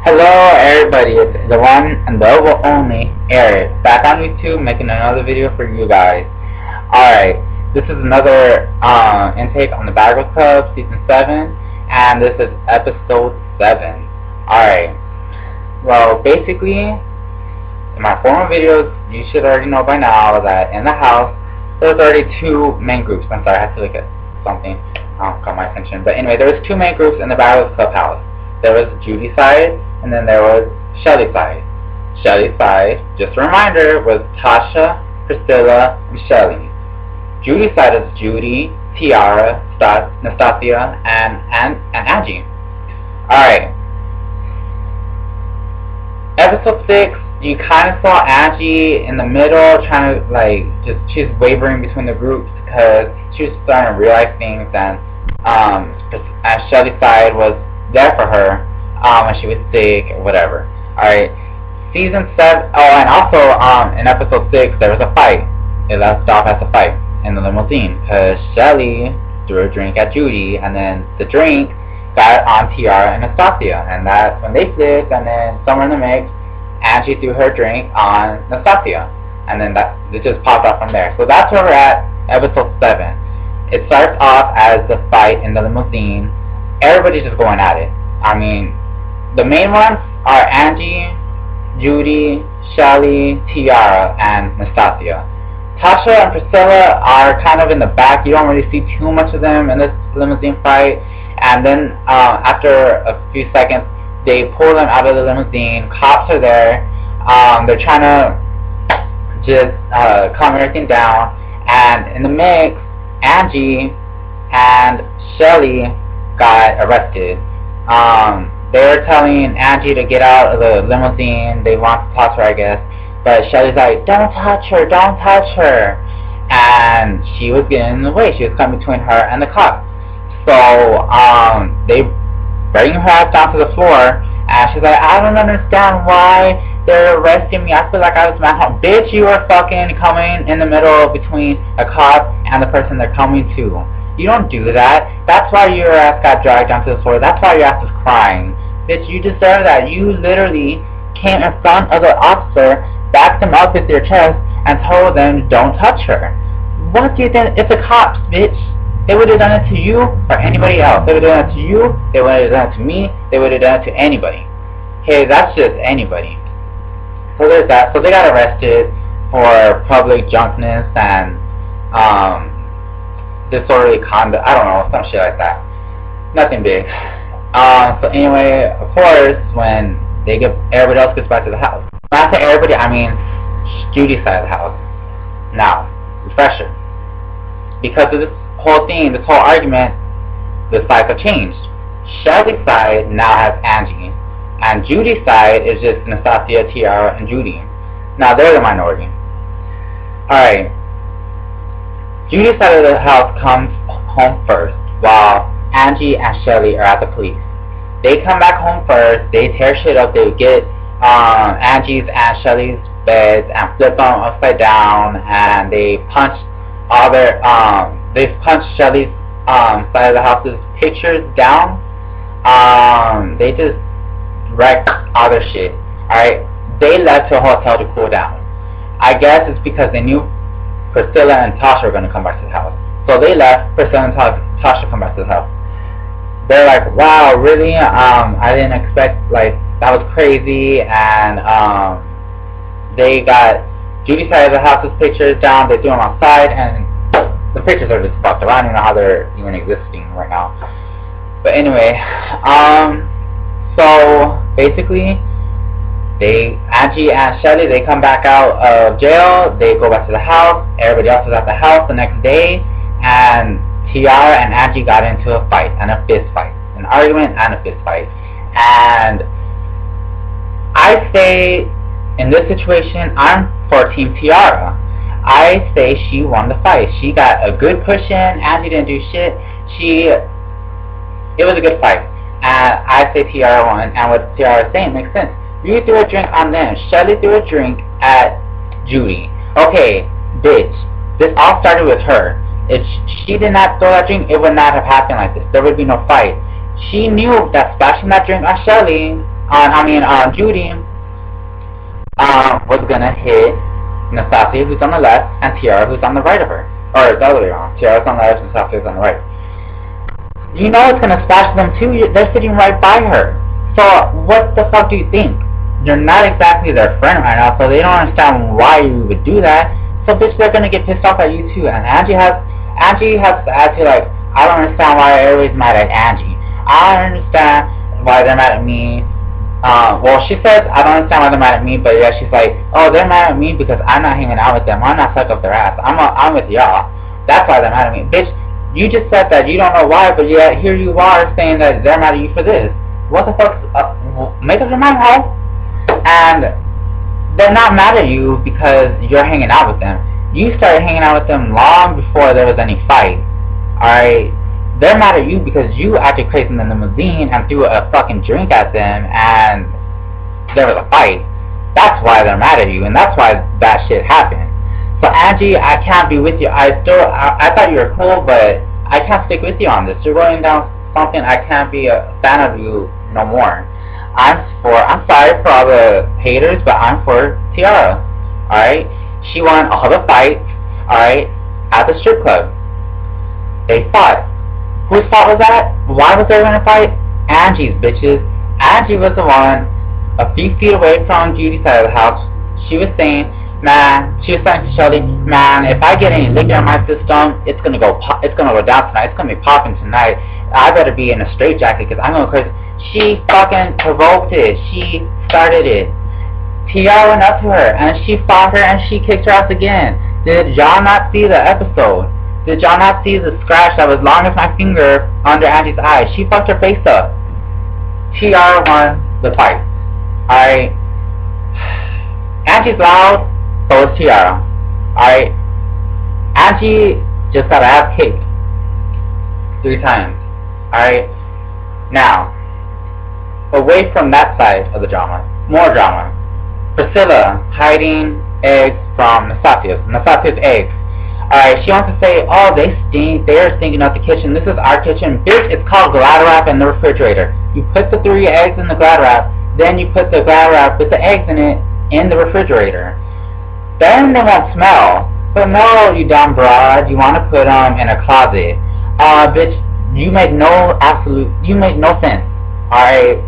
Hello everybody, it's the one and the only Eric, back on YouTube making another video for you guys. Alright, this is another intake on the Bagel Club Season 7, and this is Episode 7. Alright, well basically, in my former videos, you should already know by now that in the house, there's already two main groups. I'm sorry, I have to look at something, caught my attention. But anyway, there was two main groups in the Bagel Club house. There was Judy's side, and then there was Shelly's side. Shelly's side, just a reminder, was Tasha, Priscilla, and Shelly. Judy's side is Judy, Tiara, Nastasia, and Angie. Alright. Episode 6, you kind of saw Angie in the middle, trying to, she's wavering between the groups because she was starting to realize things, and Shelly's side was there for her when she was sick or whatever. Alright, Season 7, and also in Episode 6 there was a fight. It left off as a fight in the limousine because Shelly threw a drink at Judy, and then the drink got on Tiara and Nastasia, and that's when they flipped, and then somewhere in the mix Angie threw her drink on Nastasia, and then it just popped off from there. So that's where we're at, Episode 7. It starts off as the fight in the limousine. Everybody's just going at it. I mean, the main ones are Angie, Judy, Shelly, Tiara, and Nastasia. Tasha and Priscilla are kind of in the back. You don't really see too much of them in this limousine fight. And then after a few seconds, they pull them out of the limousine. Cops are there. They're trying to just calm everything down. And in the mix, Angie and Shelly got arrested. They were telling Angie to get out of the limousine. They want to touch her, I guess. But Shelly's like, don't touch her, don't touch her. And she was getting in the way. She was coming between her and the cops. So they bring her ass down to the floor. And she's like, I don't understand why they're arresting me. I feel like I was manhandled. Bitch, you were fucking coming in the middle between a cop and the person they're coming to. You don't do that. That's why your ass got dragged down to the floor. That's why your ass is crying. Bitch, you deserve that. You literally came in front of the officer, backed him up with your chest, and told them don't touch her. What do you think? It's the cops, bitch. They would have done it to you or anybody else. They would have done it to you. They would have done it to me. They would have done it to anybody. Hey, that's just anybody. So there's that. So they got arrested for public drunkenness and disorderly conduct. I don't know, some shit like that. Nothing big. So anyway, of course, when everybody else gets back to the house. Not to everybody, I mean Judy's side of the house. Now, refresher. Because of this whole thing, this whole argument, the sides have changed. Shelly's side now has Angie, and Judy's side is just Nastasia, Tiara, and Judy. Now they're the minority. Alright. Judy's side of the house comes home first, while Angie and Shelly are at the police. They come back home first, they tear shit up, they get Angie's and Shelly's beds and flip them upside down, and they punch all their, they punch Shelly's side of the house's pictures down. They just wrecked all their shit. Alright, they left to a hotel to cool down. I guess it's because they knew Priscilla and Tasha were going to come back to the house. So they left, Priscilla and Tasha come back to the house. They're like, wow, really? I didn't expect, that was crazy. And they got Judy's side of the house's pictures down, they threw them outside, and the pictures are just fucked up. I don't even know how they're even existing right now. But anyway, so basically, Angie and Shelly, they come back out of jail, they go back to the house, everybody else is at the house the next day, and Tiara and Angie got into a fight, and a fist fight. An argument and a fist fight. And I say, in this situation, I'm for Team Tiara. I say she won the fight. She got a good push in, Angie didn't do shit. It was a good fight. And I say Tiara won, and what Tiara is saying makes sense. You threw a drink on them. Shelly threw a drink at Judy. Okay, bitch. This all started with her. If she did not throw that drink, it would not have happened like this. There would be no fight. She knew that splashing that drink on Shelly Judy was gonna hit Nastasia, who's on the left, and Tiara, who's on the right of her. Or the other way around. Tiara's on the left, and Nastasia on the right. You know it's gonna splash them too. They're sitting right by her. So what the fuck do you think? You're not exactly their friend right now, so they don't understand why you would do that. So bitch, they're gonna get pissed off at you too. And Angie has the attitude like, I don't understand why everybody's mad at Angie. I don't understand why they're mad at me. Well, she says, I don't understand why they're mad at me, but yeah, she's like, oh, they're mad at me because I'm not hanging out with them. I'm not suck up their ass. I'm with y'all. That's why they're mad at me. Bitch, you just said that you don't know why, but yet here you are saying that they're mad at you for this. What the fuck? Make up your mind, hoe. And they're not mad at you because you're hanging out with them. You started hanging out with them long before there was any fight. Alright? They're mad at you because you acted crazy in the limousine and threw a fucking drink at them and there was a fight. That's why they're mad at you, and that's why that shit happened. So Angie, I can't be with you. I thought you were cool, but I can't stick with you on this. You're going down something I can't be a fan of you no more. I'm sorry for all the haters, but I'm for Tiara. Alright? She won all the fights, alright, at the strip club. They fought. Whose fault was that? Why was they gonna fight? Angie's, bitches. Angie was the one a few feet away from Judy's side of the house. She was saying, she was saying to Shelly, man, if I get any liquor in my system, it's gonna go down tonight. It's gonna be popping tonight. I better be in a straitjacket because I'm going crazy. She fucking provoked it. She started it. Tiara went up to her and she fought her and she kicked her ass again. Did y'all not see the episode? Did y'all not see the scratch that was long as my finger under Angie's eye? She fucked her face up. Tiara won the fight. Alright? Angie's loud, so is Tiara. Alright? Angie just got her ass kicked 3 times. Alright? Now, away from that side of the drama, more drama. Priscilla hiding eggs from Nastasia's eggs. Alright, she wants to say, oh, they stink, they're stinking out the kitchen, this is our kitchen. Bitch, it's called Glad Wrap in the refrigerator. You put the 3 eggs in the Glad Wrap, then you put the Glad Wrap with the eggs in it in the refrigerator. Then they won't smell. But no, you dumb broad, you want to put them in a closet. Bitch, you make no sense. Alright,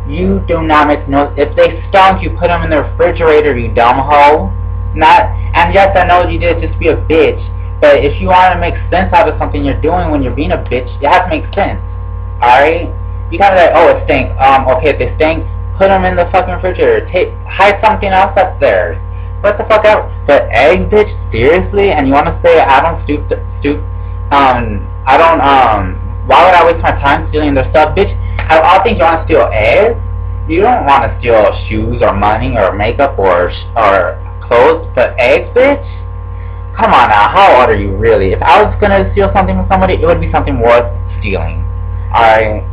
you do not make no, if they stunk, you put them in the refrigerator, you dumb hoe. And yes, I know you did just be a bitch, but if you want to make sense out of something you're doing when you're being a bitch, you have to make sense. Alright? You gotta be like, oh, it stinks. Okay, if they stink, put them in the fucking refrigerator. Hide something else that's theirs. What the fuck out? But egg, bitch, seriously? And you want to say I don't why would I waste my time stealing their stuff? Bitch, out of all things you want to steal eggs? You don't want to steal shoes or money or makeup or clothes, but eggs, bitch? Come on now, how old are you really? If I was gonna steal something from somebody, it would be something worth stealing. Alright?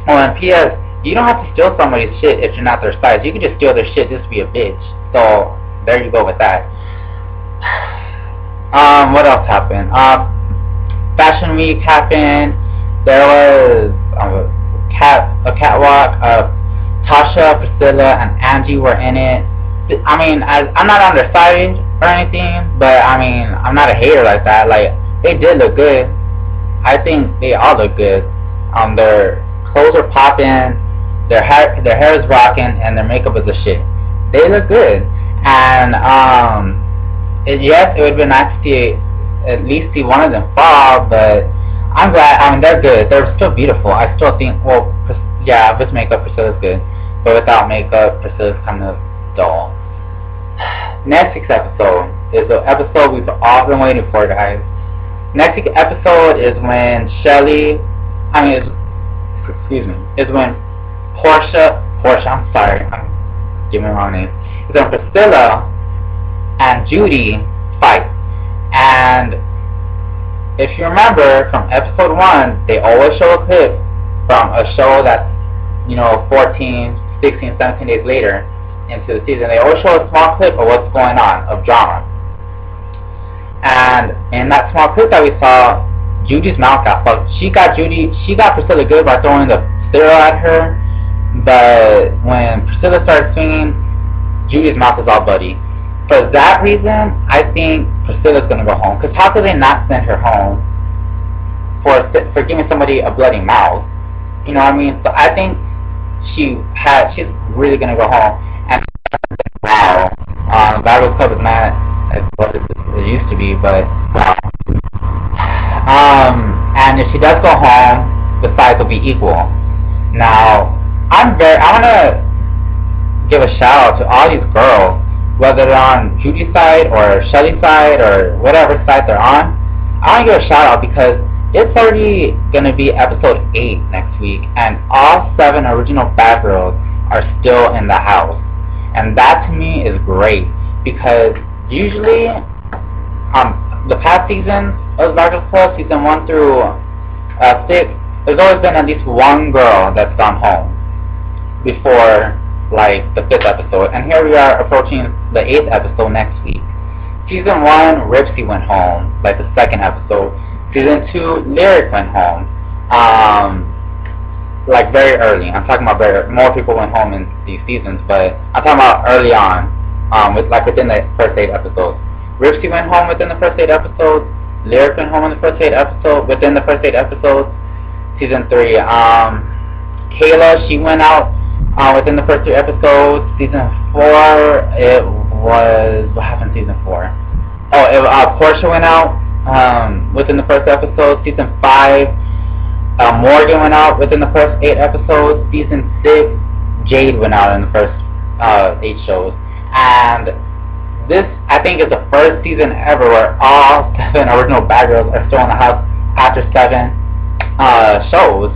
Oh, and P.S., you don't have to steal somebody's shit if you're not their size. You can just steal their shit just to be a bitch. So, there you go with that. What else happened? Fashion Week happened. There was a catwalk. Tasha, Priscilla, and Angie were in it. I mean, I'm not on their side or anything, but I mean, I'm not a hater like that. Like, they did look good. I think they all look good. Their clothes are popping, their hair is rocking, and their makeup is a shit. They look good. And yes, it would have been nice to at least see one of them fall, but I'm glad. I mean, they're good. They're still beautiful. I still think, well, yeah, with makeup, Priscilla's good, but without makeup, Priscilla's kind of dull. Next week's episode is the episode we've all been waiting for, guys. Next week's episode is when is when Portia, I'm sorry, I'm giving the wrong name. Is when Priscilla and Judy fight. And if you remember from episode 1, they always show a clip from a show that's, 14, 16, 17 days later into the season. They always show a small clip of what's going on, of drama. And in that small clip that we saw, Judy's mouth got fucked. She got Priscilla good by throwing the cereal at her, But when Priscilla started swinging, Judy's mouth was all bloody. For that reason, I think Priscilla's gonna go home. Cause how could they not send her home for giving somebody a bloody mouth? You know what I mean? So I think she's really gonna go home. And wow, Bible Club is not as what it used to be, but wow. And if she does go home, the sides will be equal. Now, I wanna give a shout out to all these girls, whether they're on Judy's side or Shelly's side or whatever side they're on. I want to give a shout out because it's already going to be episode 8 next week, and all 7 original Bad Girls are still in the house. And that to me is great, because usually the past seasons of Bad Girls Club, season 1 through 6, there's always been at least one girl that's gone home before like the 5th episode, and here we are approaching the 8th episode next week. Season 1, Ripsy went home, like the 2nd episode. Season 2, Lyric went home, like very early. I'm talking about more people went home in these seasons, but I'm talking about early on, within the first 8 episodes. Ripsy went home within the first 8 episodes. Lyric went home in the first 8 episodes, within the first 8 episodes. Season 3, Kayla, she went out within the first 3 episodes. Season 4, it was, what happened in Season 4? Portia went out within the first episode. Season 5, Morgan went out within the first 8 episodes. Season 6, Jade went out in the first 8 shows. And this, I think, is the first season ever where all 7 original Bad Girls are still in the house after 7 shows.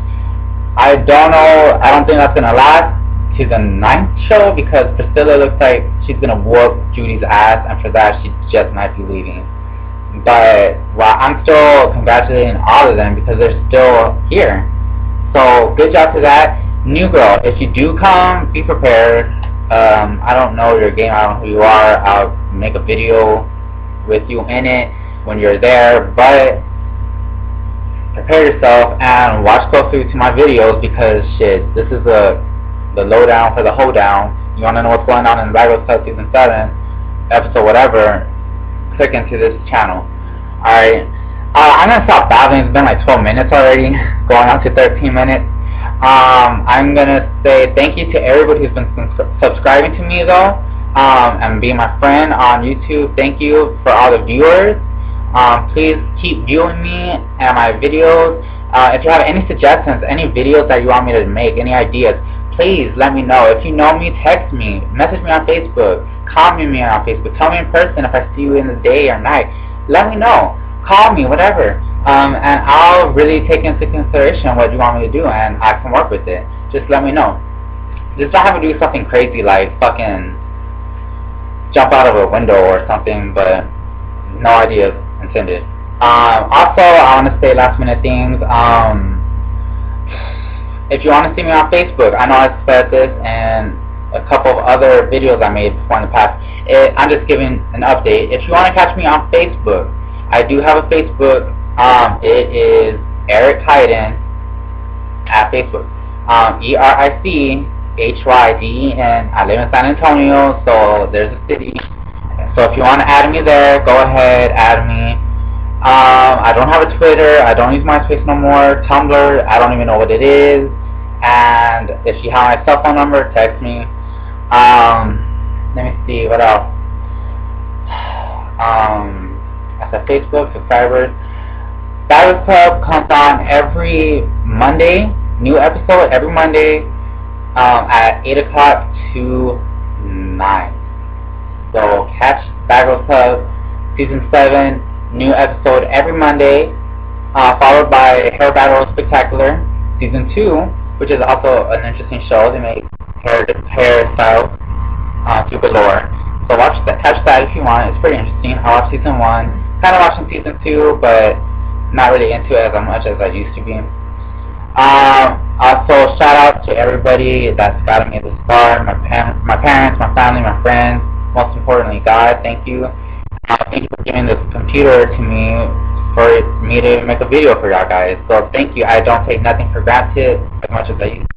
I don't know, I don't think that's going to last to the 9th show, because Priscilla looks like she's going to whoop Judy's ass, and for that she just might be leaving. But I'm still congratulating all of them because they're still here. So good job to that. New girl, if you do come, be prepared. I don't know your game, I don't know who you are. I'll make a video with you in it when you're there, but prepare yourself and watch closely to my videos, because shit, this is the lowdown for the hoedown. You want to know what's going on in Bad Girls Club Season 7, episode whatever, click into this channel. Alright, I'm going to stop babbling. It's been like 12 minutes already, going on to 13 minutes. I'm going to say thank you to everybody who's been subscribing to me though, and being my friend on YouTube. Thank you for all the viewers. Please keep viewing me and my videos. If you have any suggestions, any videos that you want me to make, any ideas, please let me know. If you know me, text me, message me on Facebook, comment me on Facebook, tell me in person if I see you in the day or night. Let me know. Call me, whatever. And I'll really take into consideration what you want me to do, and I can work with it. Just let me know. Just don't have to do something crazy like fucking jump out of a window or something, but no ideas intended. Also, I want to say last minute things. If you want to see me on Facebook, I know I said this and a couple of other videos I made before in the past. I'm just giving an update. If you want to catch me on Facebook, I do have a Facebook. It is Eric Hyden at Facebook. ERICHYDEN. I live in San Antonio, so there's a city. So if you want to add me there, go ahead, add me. I don't have a Twitter. I don't use MySpace no more. Tumblr, I don't even know what it is. And if you have my cell phone number, text me. Let me see, what else? I said Facebook, subscribers. Battle Club comes on every Monday. New episode every Monday at 8 o'clock to 9. So catch Battle Club Season 7, new episode every Monday, followed by Hair Battle Spectacular Season 2, which is also an interesting show. They make hairstyles to galore. So catch that if you want. It's pretty interesting. I watched Season 1, kind of watching Season 2, but not really into it as much as I used to be. Also, shout out to everybody that's gotten me this far. My parents, my family, my friends. Most importantly, God, thank you. Thank you for giving this computer to me for me to make a video for y'all guys. So thank you. I don't take nothing for granted as much as I used to.